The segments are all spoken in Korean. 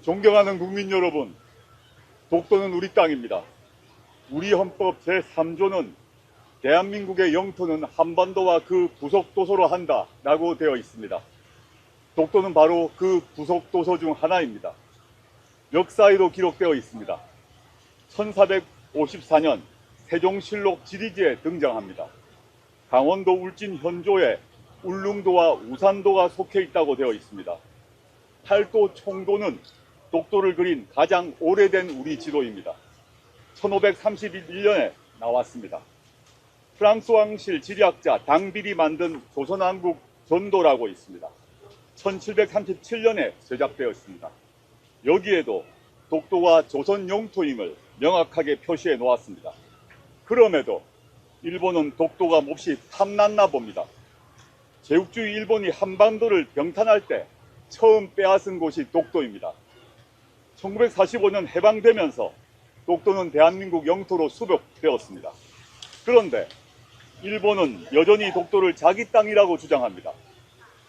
존경하는 국민 여러분, 독도는 우리 땅입니다. 우리 헌법 제3조는 대한민국의 영토는 한반도와 그 부속도서로 한다라고 되어 있습니다. 독도는 바로 그 부속도서 중 하나입니다. 역사에도 기록되어 있습니다. 1454년 세종실록 지리지에 등장합니다. 강원도 울진 현조에 울릉도와 우산도가 속해 있다고 되어 있습니다. 팔도 총도는 독도를 그린 가장 오래된 우리 지도입니다. 1531년에 나왔습니다. 프랑스 왕실 지리학자 당빌이 만든 조선왕국 전도라고 있습니다. 1737년에 제작되었습니다. 여기에도 독도가 조선 영토임을 명확하게 표시해 놓았습니다. 그럼에도 일본은 독도가 몹시 탐났나 봅니다. 제국주의 일본이 한반도를 병탄할 때 처음 빼앗은 곳이 독도입니다. 1945년 해방되면서 독도는 대한민국 영토로 수복되었습니다. 그런데 일본은 여전히 독도를 자기 땅이라고 주장합니다.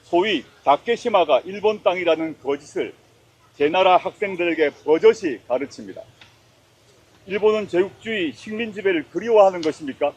소위 다케시마가 일본 땅이라는 거짓을 제 나라 학생들에게 버젓이 가르칩니다. 일본은 제국주의 식민지배를 그리워하는 것입니까?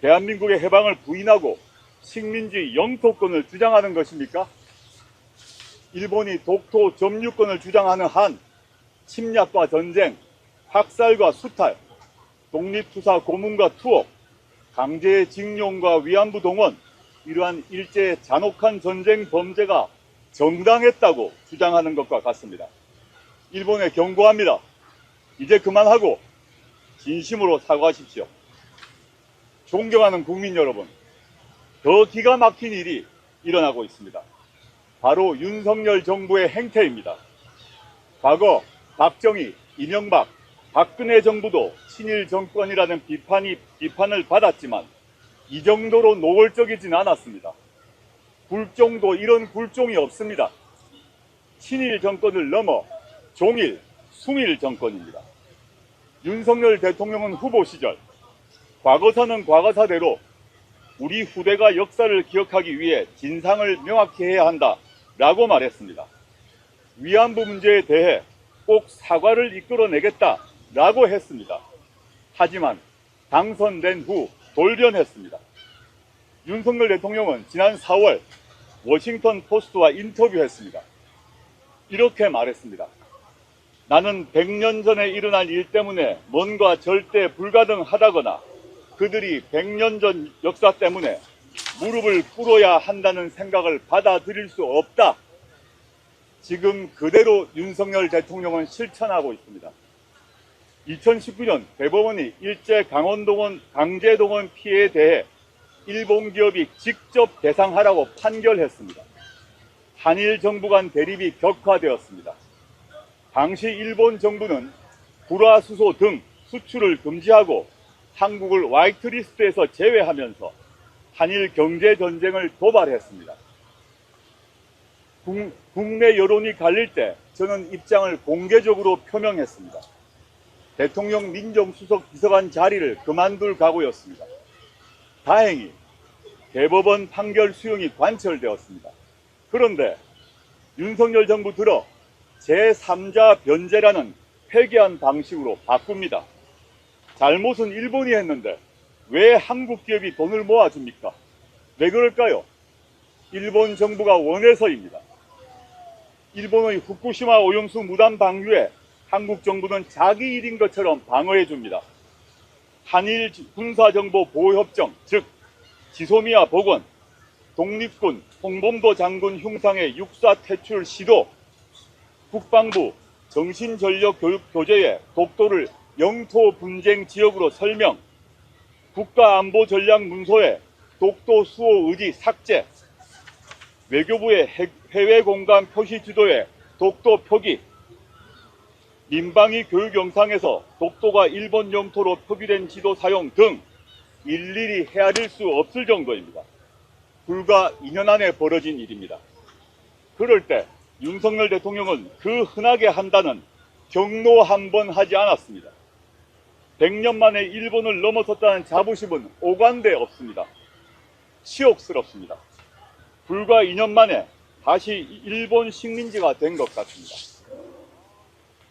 대한민국의 해방을 부인하고 식민지 영토권을 주장하는 것입니까? 일본이 독도 점유권을 주장하는 한 침략과 전쟁, 학살과 수탈, 독립투사 고문과 투옥, 강제징용과 위안부 동원, 이러한 일제의 잔혹한 전쟁 범죄가 정당했다고 주장하는 것과 같습니다. 일본에 경고합니다. 이제 그만하고 진심으로 사과하십시오. 존경하는 국민 여러분, 더 기가 막힌 일이 일어나고 있습니다. 바로 윤석열 정부의 행태입니다. 과거 박정희, 이명박, 박근혜 정부도 친일 정권이라는 비판을 받았지만 이 정도로 노골적이진 않았습니다. 굴종도 이런 굴종이 없습니다. 친일 정권을 넘어 종일, 숭일 정권입니다. 윤석열 대통령은 후보 시절 과거사는 과거사대로 우리 후대가 역사를 기억하기 위해 진상을 명확히 해야 한다라고 말했습니다. 위안부 문제에 대해 꼭 사과를 이끌어내겠다라고 했습니다. 하지만 당선된 후 돌변했습니다. 윤석열 대통령은 지난 4월 워싱턴 포스트와 인터뷰했습니다. 이렇게 말했습니다. 나는 100년 전에 일어난 일 때문에 뭔가 절대 불가능하다거나 그들이 100년 전 역사 때문에 무릎을 꿇어야 한다는 생각을 받아들일 수 없다. 지금 그대로 윤석열 대통령은 실천하고 있습니다. 2019년 대법원이 일제 강제동원 피해에 대해 일본 기업이 직접 배상하라고 판결했습니다. 한일 정부 간 대립이 격화되었습니다. 당시 일본 정부는 불화수소 등 수출을 금지하고 한국을 화이트리스트에서 제외하면서 한일 경제전쟁을 도발했습니다. 국내 여론이 갈릴 때 저는 입장을 공개적으로 표명했습니다. 대통령 민정수석 비서관 자리를 그만둘 각오였습니다. 다행히 대법원 판결 수용이 관철되었습니다. 그런데 윤석열 정부 들어 제3자 변제라는 회개한 방식으로 바꿉니다. 잘못은 일본이 했는데 왜 한국 기업이 돈을 모아줍니까? 왜 그럴까요? 일본 정부가 원해서입니다. 일본의 후쿠시마 오염수 무단 방류에 한국 정부는 자기 일인 것처럼 방어해 줍니다. 한일 군사정보보호협정, 즉 지소미아 복원, 독립군 홍범도 장군 흉상의 육사 퇴출 시도, 국방부 정신전력교육교재에 독도를 영토 분쟁 지역으로 설명, 국가안보전략문서에 독도 수호 의지 삭제, 외교부의 해외 공간 표시 지도에 독도 표기, 민방위 교육 영상에서 독도가 일본 영토로 표기된 지도 사용 등 일일이 헤아릴 수 없을 정도입니다. 불과 2년 안에 벌어진 일입니다. 그럴 때 윤석열 대통령은 그 흔하게 한다는 경로 한 번 하지 않았습니다. 100년 만에 일본을 넘어섰다는 자부심은 오간데 없습니다. 치욕스럽습니다. 불과 2년 만에 다시 일본 식민지가 된 것 같습니다.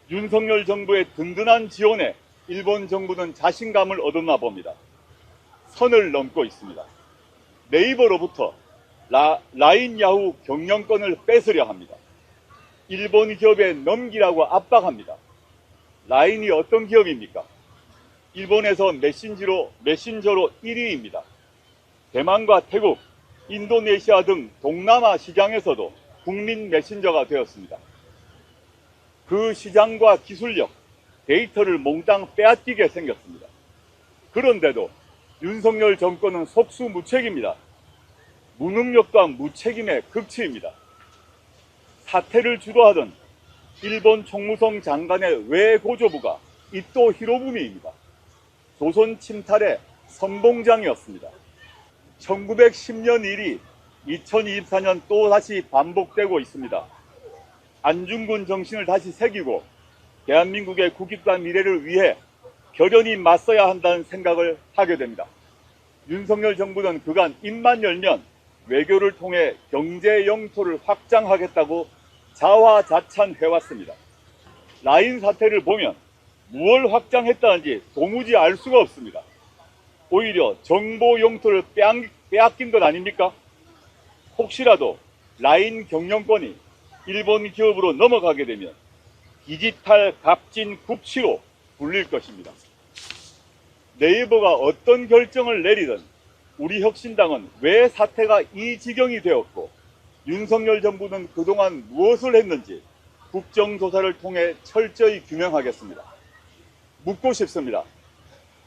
윤석열 정부의 든든한 지원에 일본 정부는 자신감을 얻었나 봅니다. 선을 넘고 있습니다. 네이버로부터 라인 야후 경영권을 뺏으려 합니다. 일본 기업에 넘기라고 압박합니다. 라인이 어떤 기업입니까? 일본에서 메신저로 1위입니다. 대만과 태국, 인도네시아 등 동남아 시장에서도 국민 메신저가 되었습니다. 그 시장과 기술력, 데이터를 몽땅 빼앗기게 생겼습니다. 그런데도 윤석열 정권은 속수무책입니다. 무능력과 무책임의 극치입니다. 사태를 주도하던 일본 총무성 장관의 외고조부가 이토 히로부미입니다. 조선 침탈의 선봉장이었습니다. 1910년 일이 2024년 또다시 반복되고 있습니다. 안중근 정신을 다시 새기고 대한민국의 국익과 미래를 위해 결연히 맞서야 한다는 생각을 하게 됩니다. 윤석열 정부는 그간 입만 열면 외교를 통해 경제 영토를 확장하겠다고 자화자찬해왔습니다. 라인 사태를 보면 무엇을 확장했다는지 도무지 알 수가 없습니다. 오히려 정보 영토를 빼앗긴 것 아닙니까? 혹시라도 라인 경영권이 일본 기업으로 넘어가게 되면 디지털 갑진 국치로 불릴 것입니다. 네이버가 어떤 결정을 내리든 우리 혁신당은 왜 사태가 이 지경이 되었고 윤석열 정부는 그동안 무엇을 했는지 국정조사를 통해 철저히 규명하겠습니다. 묻고 싶습니다.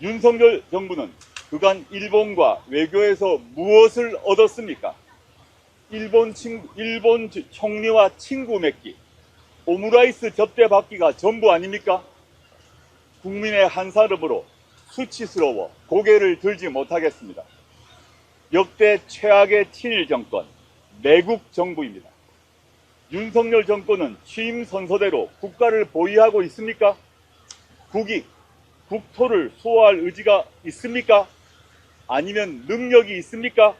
윤석열 정부는 그간 일본과 외교에서 무엇을 얻었습니까? 일본 총리와 친구 맺기, 오므라이스 접대 받기가 전부 아닙니까? 국민의 한 사람으로 수치스러워 고개를 들지 못하겠습니다. 역대 최악의 친일 정권, 매국 정부입니다. 윤석열 정권은 취임 선서대로 국가를 보위하고 있습니까? 국익, 국토를 수호할 의지가 있습니까? 아니면 능력이 있습니까?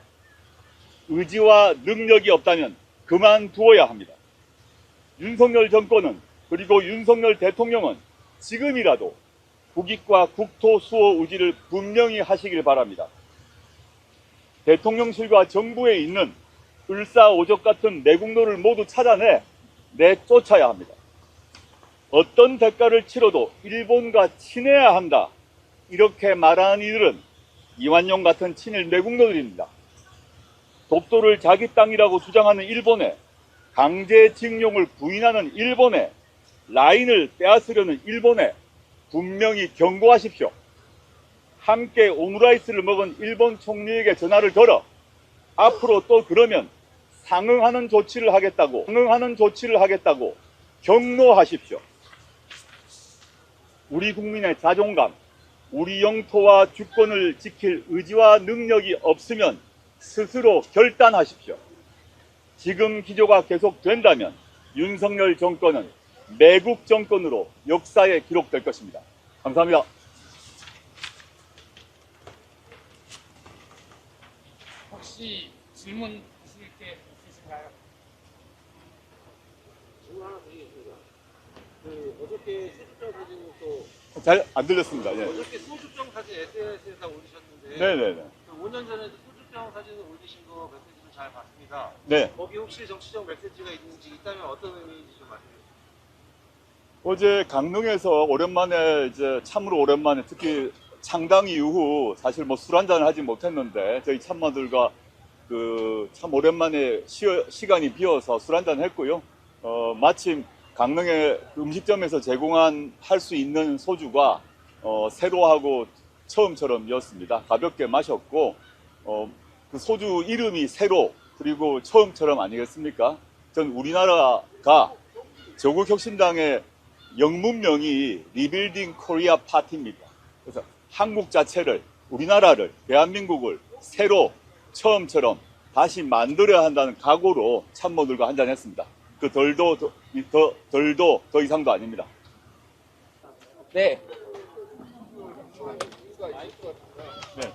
의지와 능력이 없다면 그만두어야 합니다. 윤석열 정권은 그리고 윤석열 대통령은 지금이라도 국익과 국토 수호 의지를 분명히 하시길 바랍니다. 대통령실과 정부에 있는 을사오적 같은 내국노를 모두 찾아내 내쫓아야 합니다. 어떤 대가를 치러도 일본과 친해야 한다. 이렇게 말하는 이들은 이완용 같은 친일 내국노들입니다. 독도를 자기 땅이라고 주장하는 일본에, 강제징용을 부인하는 일본에, 라인을 빼앗으려는 일본에 분명히 경고하십시오. 함께 오므라이스를 먹은 일본 총리에게 전화를 걸어 앞으로 또 그러면 상응하는 조치를 하겠다고 경로하십시오. 우리 국민의 자존감, 우리 영토와 주권을 지킬 의지와 능력이 없으면 스스로 결단하십시오. 지금 기조가 계속된다면 윤석열 정권은 매국 정권으로 역사에 기록될 것입니다. 감사합니다. 혹시 질문 있으실 게 있으신가요? 질문 하나 드리겠습니다. 어저께 소주병 사진을 또 잘 안 들렸습니다. 예. 어저께 소주병 사진 SNS에다 올리셨는데 네네네. 5년 전에도 소주병 사진을 올리신 거 메시지를 잘 봤습니다. 네. 거기 혹시 정치적 메시지가 있는지 있다면 어떤 의미인지 좀 말씀해 주세요. 어제 강릉에서 오랜만에 참으로 오랜만에 특히 창당 이후 사실 뭐 술 한잔을 하지 못했는데 저희 참모들과 참 오랜만에 시간이 비어서 술 한잔 했고요. 마침 강릉의 음식점에서 할 수 있는 소주가 새로하고 처음처럼이었습니다. 가볍게 마셨고 그 소주 이름이 새로 그리고 처음처럼 아니겠습니까? 전 우리나라가 조국혁신당의 영문명이 리빌딩 코리아 파티입니다. 그래서 한국 자체를, 우리나라를, 대한민국을 새로 처음처럼 다시 만들어야 한다는 각오로 참모들과 한잔했습니다. 그 덜도 더 이상도 아닙니다. 네. 네.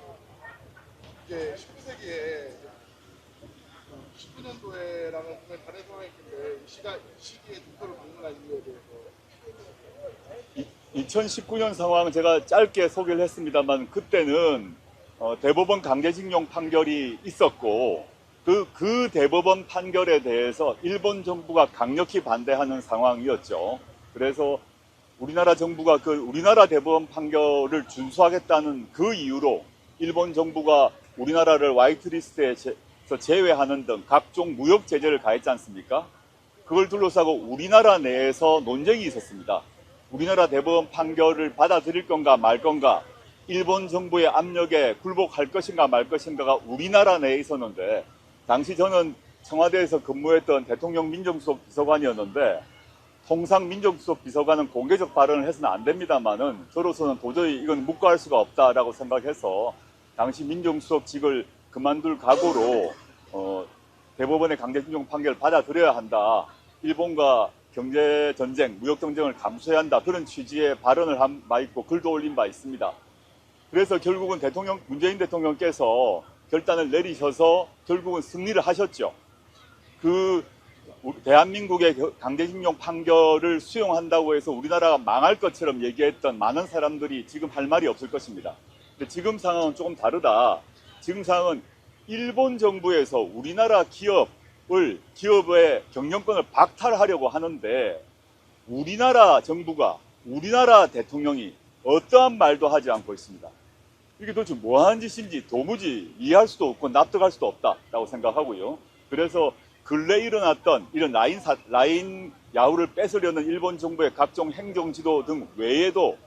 이제 19세기에 19년도에랑은 정말 다른 상황일 텐데 이 시기에 독도를 방문한 이유에 대해서 2019년 상황 제가 짧게 소개를 했습니다만 그때는 대법원 강제징용 판결이 있었고 그 대법원 판결에 대해서 일본 정부가 강력히 반대하는 상황이었죠. 그래서 우리나라 정부가 그 우리나라 대법원 판결을 준수하겠다는 그 이유로 일본 정부가 우리나라를 화이트리스트에서 제외하는 등 각종 무역 제재를 가했지 않습니까? 그걸 둘러싸고 우리나라 내에서 논쟁이 있었습니다. 우리나라 대법원 판결을 받아들일 건가 말 건가, 일본 정부의 압력에 굴복할 것인가 말 것인가가 우리나라 내에 있었는데, 당시 저는 청와대에서 근무했던 대통령 민정수석 비서관이었는데, 통상 민정수석 비서관은 공개적 발언을 해서는 안 됩니다만은 저로서는 도저히 이건 묵과할 수가 없다라고 생각해서 당시 민정수석직을 그만둘 각오로 대법원의 강제징용 판결을 받아들여야 한다. 일본과 경제전쟁, 무역전쟁을 감수해야 한다. 그런 취지의 발언을 한 바 있고 글도 올린 바 있습니다. 그래서 결국은 문재인 대통령께서 결단을 내리셔서 결국은 승리를 하셨죠. 대한민국의 강제징용 판결을 수용한다고 해서 우리나라가 망할 것처럼 얘기했던 많은 사람들이 지금 할 말이 없을 것입니다. 근데 지금 상황은 조금 다르다. 지금 상황은 일본 정부에서 우리나라 기업의 경영권을 박탈하려고 하는데 우리나라 정부가, 우리나라 대통령이 어떠한 말도 하지 않고 있습니다. 이게 도대체 뭐하는 짓인지 도무지 이해할 수도 없고 납득할 수도 없다라고 생각하고요. 그래서 근래 일어났던 이런 라인 야후를 뺏으려는 일본 정부의 각종 행정지도 등 외에도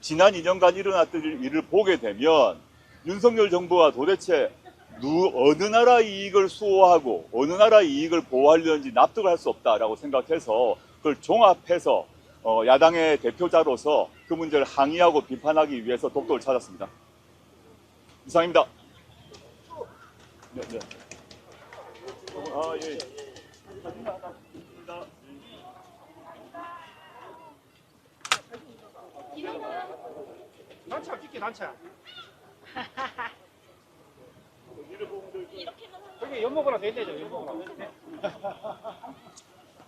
지난 2년간 일어났던 일을 보게 되면 윤석열 정부가 도대체 어느 나라 이익을 수호하고 어느 나라 이익을 보호하려는지 납득할 수 없다라고 생각해서 그걸 종합해서 야당의 대표자로서 그 문제를 항의하고 비판하기 위해서 독도를 찾았습니다. 이상입니다. 네, 네. 예. 사진 하나 찍습니다. 단차 찍게 단차. 저기 연목으로 돼 되죠 연목으로.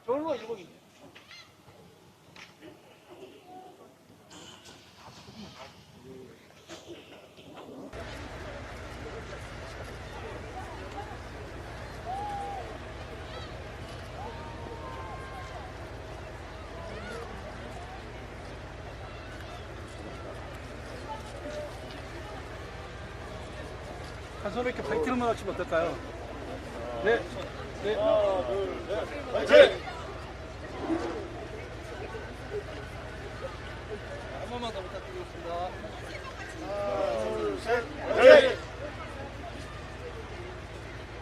저걸로 연목이. 한 손에 이렇게 파이팅만 하시면 어떨까요? 네. 네. 하나, 둘, 셋. 파이팅! 한 번만 더 부탁드리겠습니다.